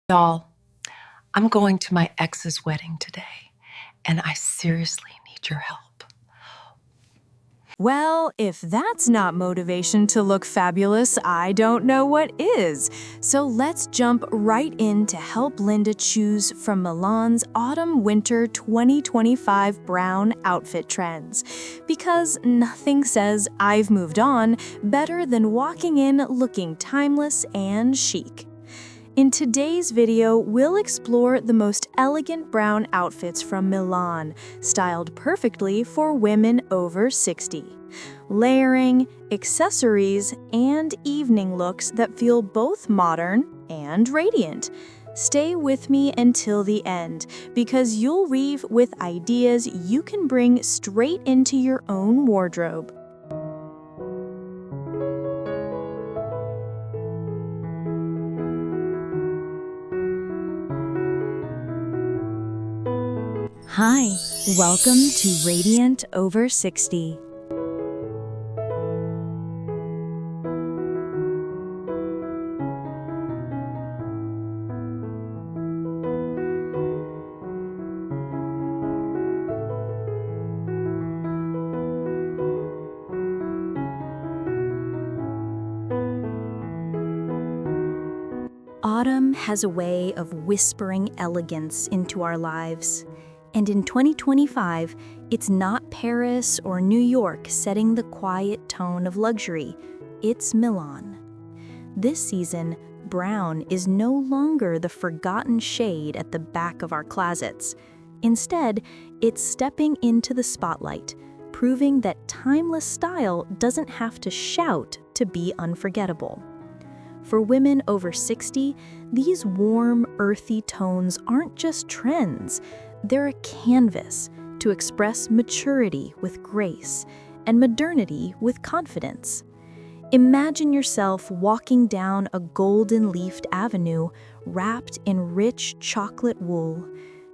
Y'all, I'm going to my ex's wedding today, and I seriously need your help. Well, if that's not motivation to look fabulous, I don't know what is. So let's jump right in to help Linda choose from Milan's Autumn-Winter 2025 brown outfit trends. Because nothing says I've moved on better than walking in looking timeless and chic. In today's video, we'll explore the most elegant brown outfits from Milan, styled perfectly for women over 60. Layering, accessories, and evening looks that feel both modern and radiant. Stay with me until the end, because you'll leave with ideas you can bring straight into your own wardrobe. Hi, welcome to Radiant Over 60. Autumn has a way of whispering elegance into our lives. And in 2025, it's not Paris or New York setting the quiet tone of luxury. It's Milan. This season, brown is no longer the forgotten shade at the back of our closets. Instead, it's stepping into the spotlight, proving that timeless style doesn't have to shout to be unforgettable. For women over 60, these warm, earthy tones aren't just trends. They're a canvas to express maturity with grace and modernity with confidence. Imagine yourself walking down a golden-leafed avenue wrapped in rich chocolate wool,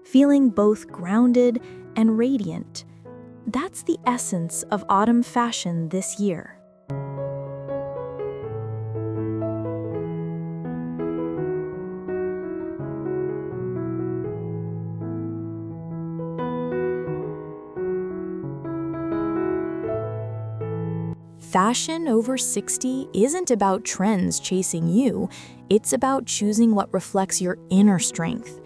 feeling both grounded and radiant. That's the essence of autumn fashion this year. Fashion over 60 isn't about trends chasing you, it's about choosing what reflects your inner strength.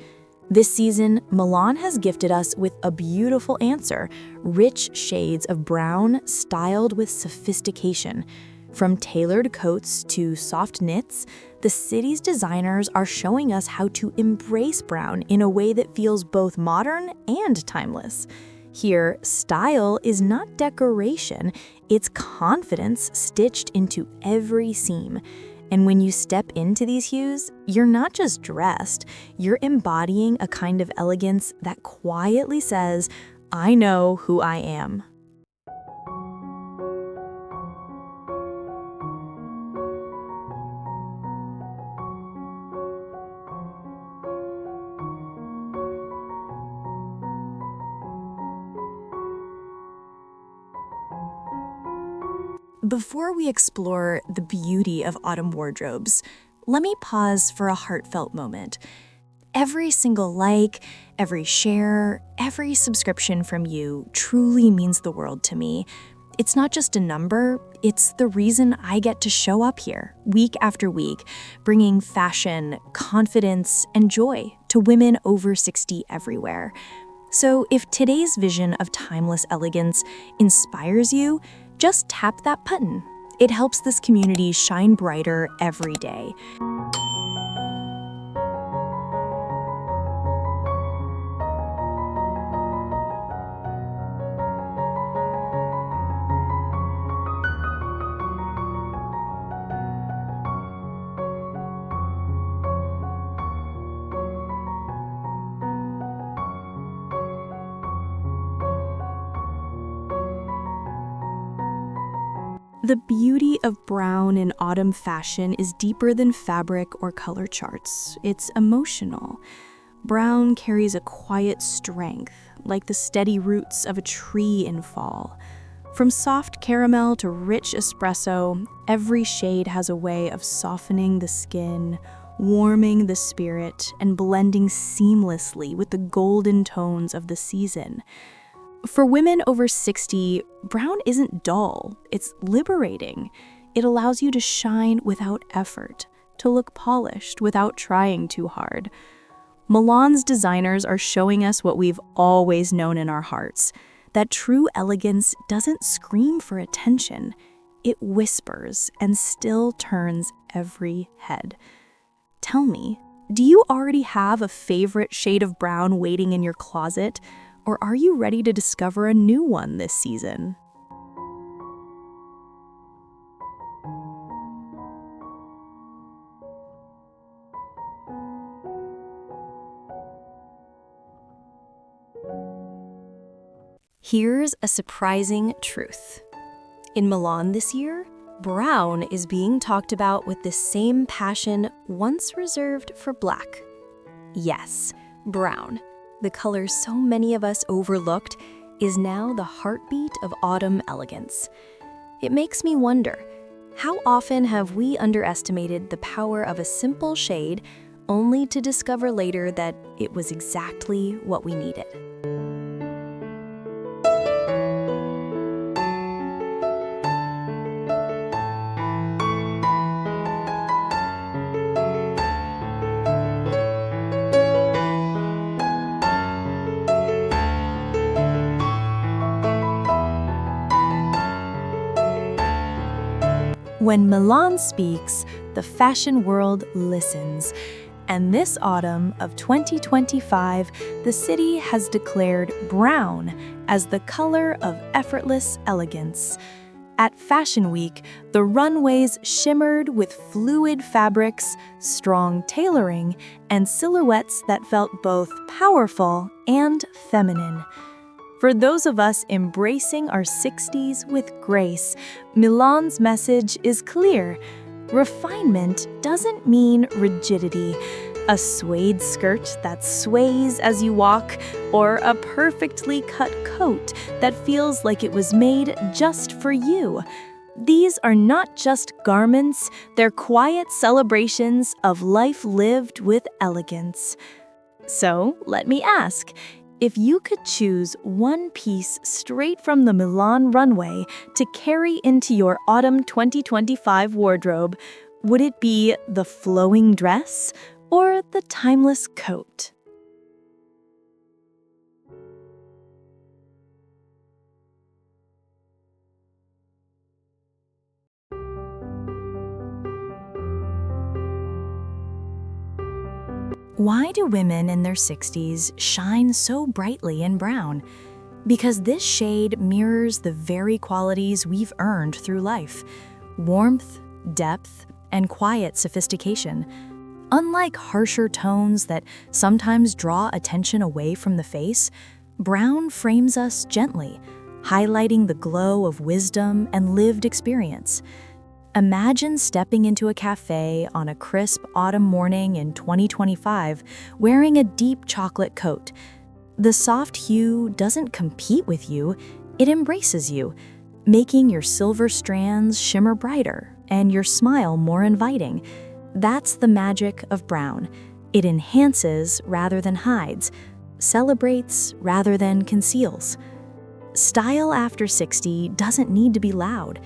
This season, Milan has gifted us with a beautiful answer, rich shades of brown styled with sophistication. From tailored coats to soft knits, the city's designers are showing us how to embrace brown in a way that feels both modern and timeless. Here, style is not decoration, it's confidence stitched into every seam. And when you step into these hues, you're not just dressed, you're embodying a kind of elegance that quietly says, I know who I am. Before we explore the beauty of autumn wardrobes, let me pause for a heartfelt moment. Every single like, every share, every subscription from you truly means the world to me. It's not just a number, it's the reason I get to show up here, week after week, bringing fashion, confidence, and joy to women over 60 everywhere. So if today's vision of timeless elegance inspires you, just tap that button. It helps this community shine brighter every day. The beauty of brown in autumn fashion is deeper than fabric or color charts. It's emotional. Brown carries a quiet strength, like the steady roots of a tree in fall. From soft caramel to rich espresso, every shade has a way of softening the skin, warming the spirit and blending seamlessly with the golden tones of the season. For women over 60, brown isn't dull, it's liberating. It allows you to shine without effort, to look polished without trying too hard. Milan's designers are showing us what we've always known in our hearts, that true elegance doesn't scream for attention. It whispers and still turns every head. Tell me, do you already have a favorite shade of brown waiting in your closet, or are you ready to discover a new one this season? Here's a surprising truth. In Milan this year, brown is being talked about with the same passion once reserved for black. Yes, brown, the color so many of us overlooked, is now the heartbeat of autumn elegance. It makes me wonder, how often have we underestimated the power of a simple shade only to discover later that it was exactly what we needed? When Milan speaks, the fashion world listens. And this autumn of 2025, the city has declared brown as the color of effortless elegance. At Fashion Week, the runways shimmered with fluid fabrics, strong tailoring, and silhouettes that felt both powerful and feminine. For those of us embracing our 60s with grace, Milan's message is clear. Refinement doesn't mean rigidity. A suede skirt that sways as you walk, or a perfectly cut coat that feels like it was made just for you. These are not just garments, they're quiet celebrations of life lived with elegance. So, let me ask, if you could choose one piece straight from the Milan runway to carry into your autumn 2025 wardrobe, would it be the flowing dress or the timeless coat? Why do women in their 60s shine so brightly in brown? Because this shade mirrors the very qualities we've earned through life: warmth, depth, and quiet sophistication. Unlike harsher tones that sometimes draw attention away from the face, brown frames us gently, highlighting the glow of wisdom and lived experience. Imagine stepping into a cafe on a crisp autumn morning in 2025 wearing a deep chocolate coat. The soft hue doesn't compete with you, it embraces you, making your silver strands shimmer brighter and your smile more inviting. That's the magic of brown. It enhances rather than hides, celebrates rather than conceals. Style after 60 doesn't need to be loud.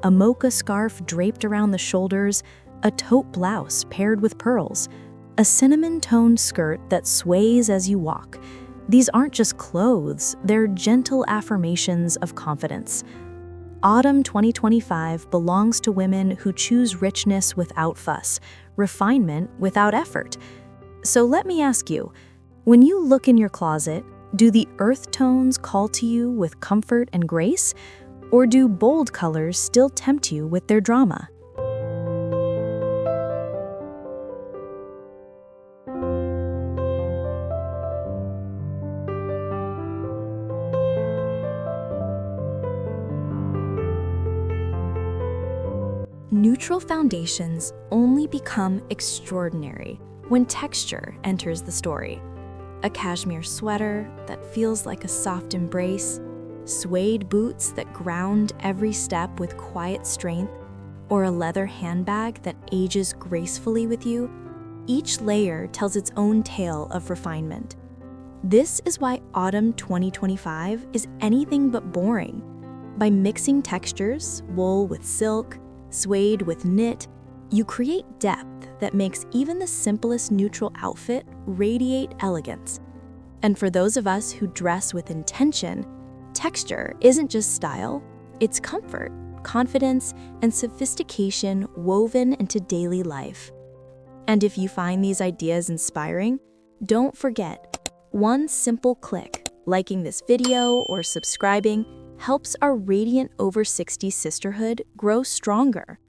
A mocha scarf draped around the shoulders, a taupe blouse paired with pearls, a cinnamon-toned skirt that sways as you walk. These aren't just clothes, they're gentle affirmations of confidence. Autumn 2025 belongs to women who choose richness without fuss, refinement without effort. So let me ask you, when you look in your closet, do the earth tones call to you with comfort and grace? Or do bold colors still tempt you with their drama? Neutral foundations only become extraordinary when texture enters the story. A cashmere sweater that feels like a soft embrace, suede boots that ground every step with quiet strength, or a leather handbag that ages gracefully with you, Each layer tells its own tale of refinement. This is why autumn 2025 is anything but boring. By mixing textures, wool with silk, suede with knit, you create depth that makes even the simplest neutral outfit radiate elegance. And for those of us who dress with intention, texture isn't just style, it's comfort, confidence, and sophistication woven into daily life. And if you find these ideas inspiring, don't forget, one simple click, liking this video or subscribing, helps our radiant over 60 sisterhood grow stronger.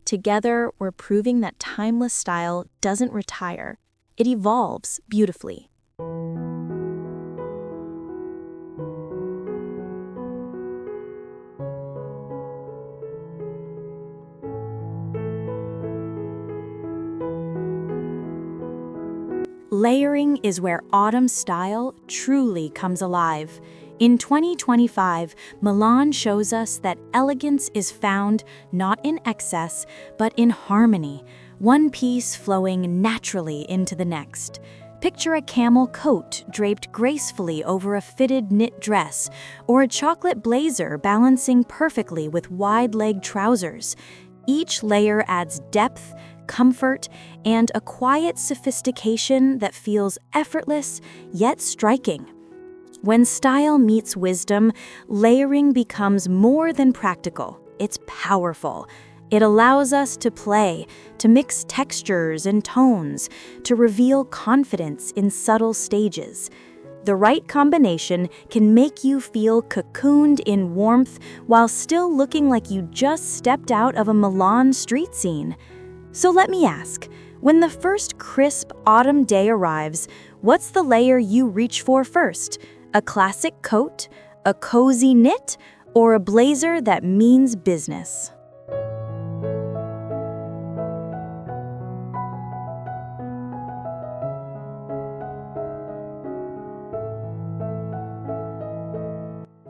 Together, we're proving that timeless style doesn't retire, it evolves beautifully. Layering is where autumn style truly comes alive. In 2025, Milan shows us that elegance is found not in excess, but in harmony, one piece flowing naturally into the next. Picture a camel coat draped gracefully over a fitted knit dress, or a chocolate blazer balancing perfectly with wide-leg trousers. Each layer adds depth, comfort, and a quiet sophistication that feels effortless yet striking. When style meets wisdom, layering becomes more than practical. It's powerful. It allows us to play, to mix textures and tones, to reveal confidence in subtle stages. The right combination can make you feel cocooned in warmth while still looking like you just stepped out of a Milan street scene. So let me ask, when the first crisp autumn day arrives, what's the layer you reach for first? A classic coat, a cozy knit, or a blazer that means business?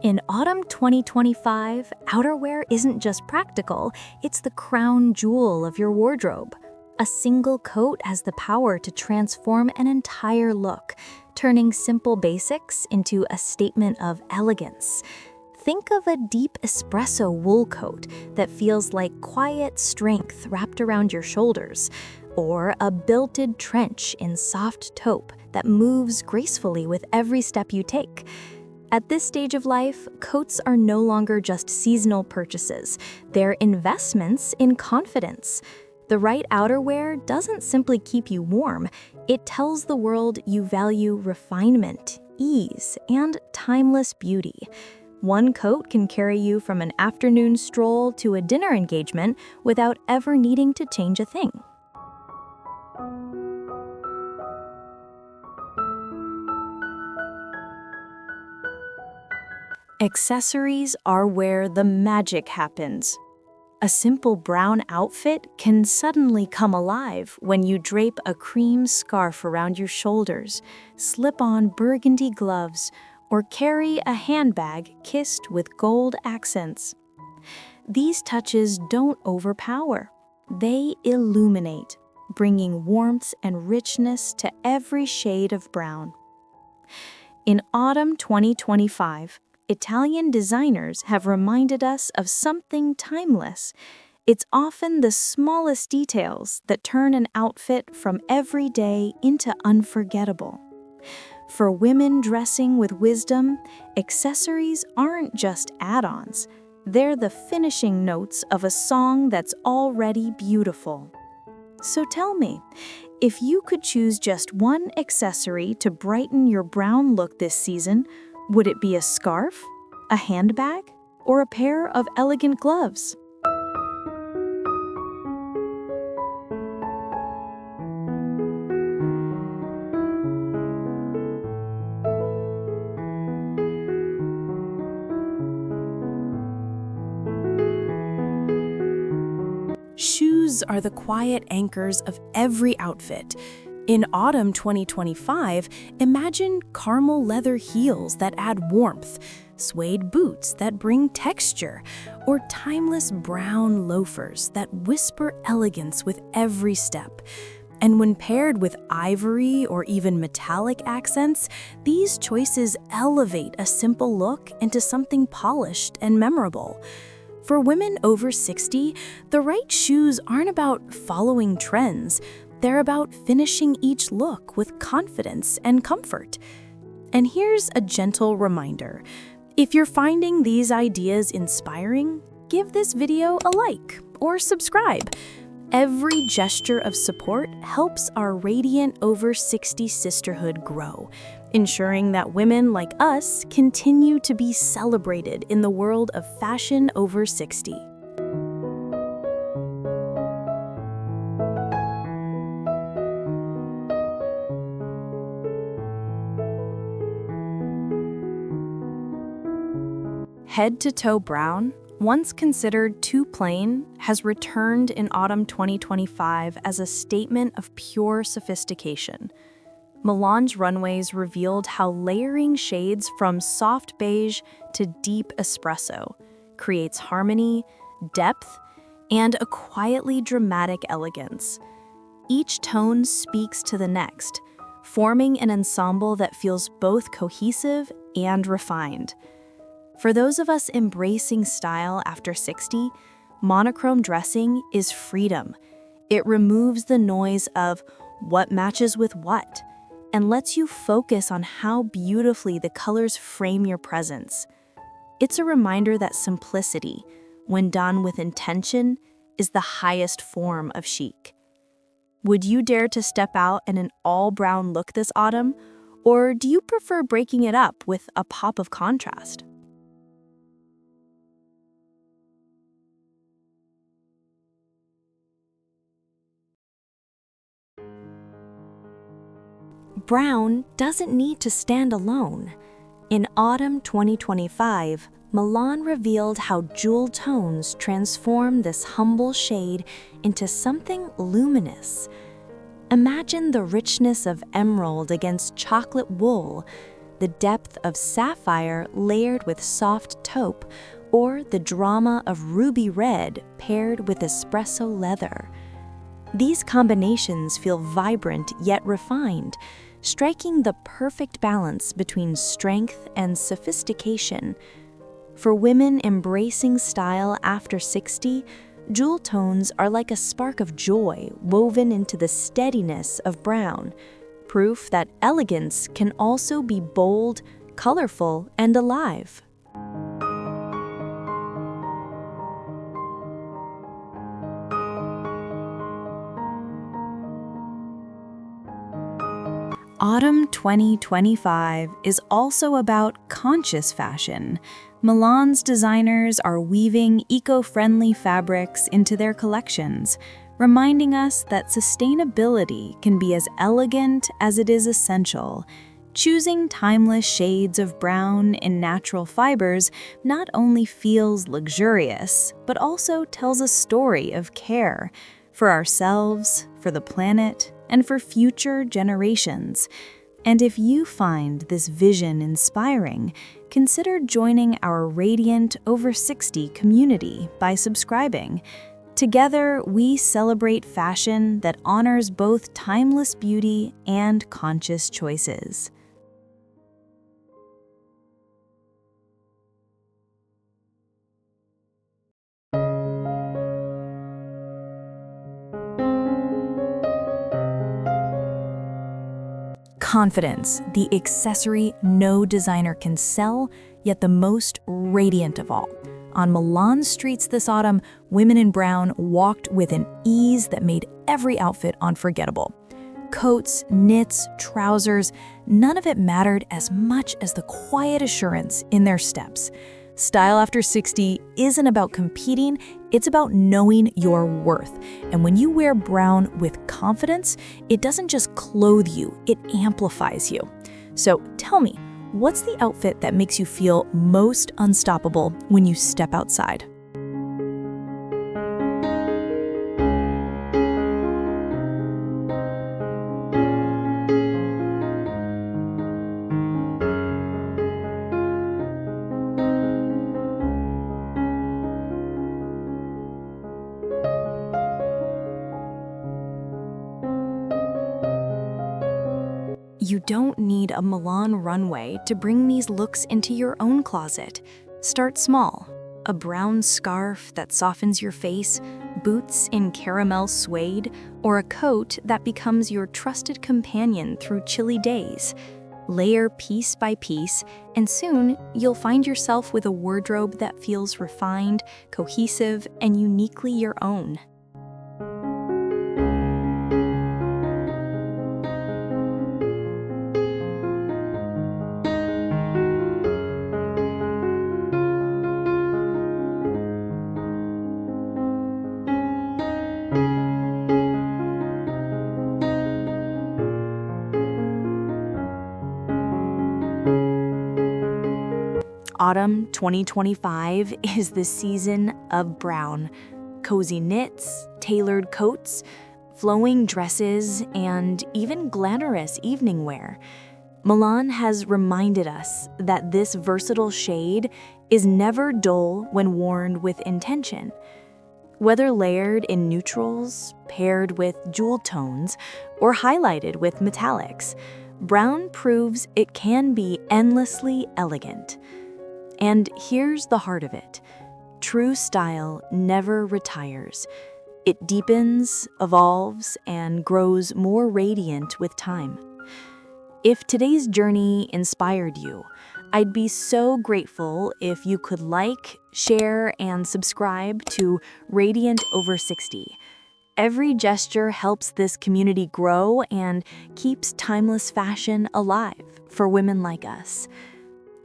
In autumn 2025, outerwear isn't just practical, it's the crown jewel of your wardrobe. A single coat has the power to transform an entire look, turning simple basics into a statement of elegance. Think of a deep espresso wool coat that feels like quiet strength wrapped around your shoulders, or a belted trench in soft taupe that moves gracefully with every step you take. At this stage of life, coats are no longer just seasonal purchases. They're investments in confidence. The right outerwear doesn't simply keep you warm. It tells the world you value refinement, ease, and timeless beauty. One coat can carry you from an afternoon stroll to a dinner engagement without ever needing to change a thing. Accessories are where the magic happens. A simple brown outfit can suddenly come alive when you drape a cream scarf around your shoulders, slip on burgundy gloves, or carry a handbag kissed with gold accents. These touches don't overpower. They illuminate, bringing warmth and richness to every shade of brown. In autumn 2025, Italian designers have reminded us of something timeless. It's often the smallest details that turn an outfit from everyday into unforgettable. For women dressing with wisdom, accessories aren't just add-ons. They're the finishing notes of a song that's already beautiful. So tell me, if you could choose just one accessory to brighten your brown look this season, would it be a scarf, a handbag, or a pair of elegant gloves? Shoes are the quiet anchors of every outfit. In autumn 2025, imagine caramel leather heels that add warmth, suede boots that bring texture, or timeless brown loafers that whisper elegance with every step. And when paired with ivory or even metallic accents, these choices elevate a simple look into something polished and memorable. For women over 60, the right shoes aren't about following trends. They're about finishing each look with confidence and comfort. And here's a gentle reminder. If you're finding these ideas inspiring, give this video a like or subscribe. Every gesture of support helps our radiant over 60 sisterhood grow, ensuring that women like us continue to be celebrated in the world of fashion over 60. Head-to-toe brown, once considered too plain, has returned in autumn 2025 as a statement of pure sophistication. Milan's runways revealed how layering shades from soft beige to deep espresso creates harmony, depth, and a quietly dramatic elegance. Each tone speaks to the next, forming an ensemble that feels both cohesive and refined. For those of us embracing style after 60, monochrome dressing is freedom. It removes the noise of what matches with what and lets you focus on how beautifully the colors frame your presence. It's a reminder that simplicity, when done with intention, is the highest form of chic. Would you dare to step out in an all-brown look this autumn, or do you prefer breaking it up with a pop of contrast? Brown doesn't need to stand alone. In autumn 2025, Milan revealed how jewel tones transform this humble shade into something luminous. Imagine the richness of emerald against chocolate wool, the depth of sapphire layered with soft taupe, or the drama of ruby red paired with espresso leather. These combinations feel vibrant yet refined, striking the perfect balance between strength and sophistication. For women embracing style after 60, jewel tones are like a spark of joy woven into the steadiness of brown, proof that elegance can also be bold, colorful, and alive. Autumn 2025 is also about conscious fashion. Milan's designers are weaving eco-friendly fabrics into their collections, reminding us that sustainability can be as elegant as it is essential. Choosing timeless shades of brown in natural fibers not only feels luxurious, but also tells a story of care for ourselves, for the planet, and for future generations. And if you find this vision inspiring, consider joining our Radiant Over 60 community by subscribing. Together, we celebrate fashion that honors both timeless beauty and conscious choices. Confidence, the accessory no designer can sell, yet the most radiant of all. On Milan streets this autumn, women in brown walked with an ease that made every outfit unforgettable. Coats, knits, trousers, none of it mattered as much as the quiet assurance in their steps. Style after 60 isn't about competing, it's about knowing your worth. And when you wear brown with confidence, it doesn't just clothe you, it amplifies you. So tell me, what's the outfit that makes you feel most unstoppable when you step outside? You don't need a Milan runway to bring these looks into your own closet. Start small. A brown scarf that softens your face, boots in caramel suede, or a coat that becomes your trusted companion through chilly days. Layer piece by piece, and soon you'll find yourself with a wardrobe that feels refined, cohesive, and uniquely your own. Autumn 2025 is the season of brown. Cozy knits, tailored coats, flowing dresses, and even glamorous evening wear. Milan has reminded us that this versatile shade is never dull when worn with intention. Whether layered in neutrals, paired with jewel tones, or highlighted with metallics, brown proves it can be endlessly elegant. And here's the heart of it. True style never retires. It deepens, evolves, and grows more radiant with time. If today's journey inspired you, I'd be so grateful if you could like, share, and subscribe to Radiant Over 60. Every gesture helps this community grow and keeps timeless fashion alive for women like us.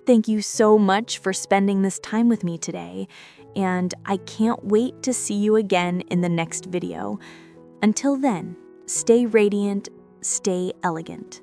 Thank you so much for spending this time with me today, and I can't wait to see you again in the next video. Until then, stay radiant, stay elegant.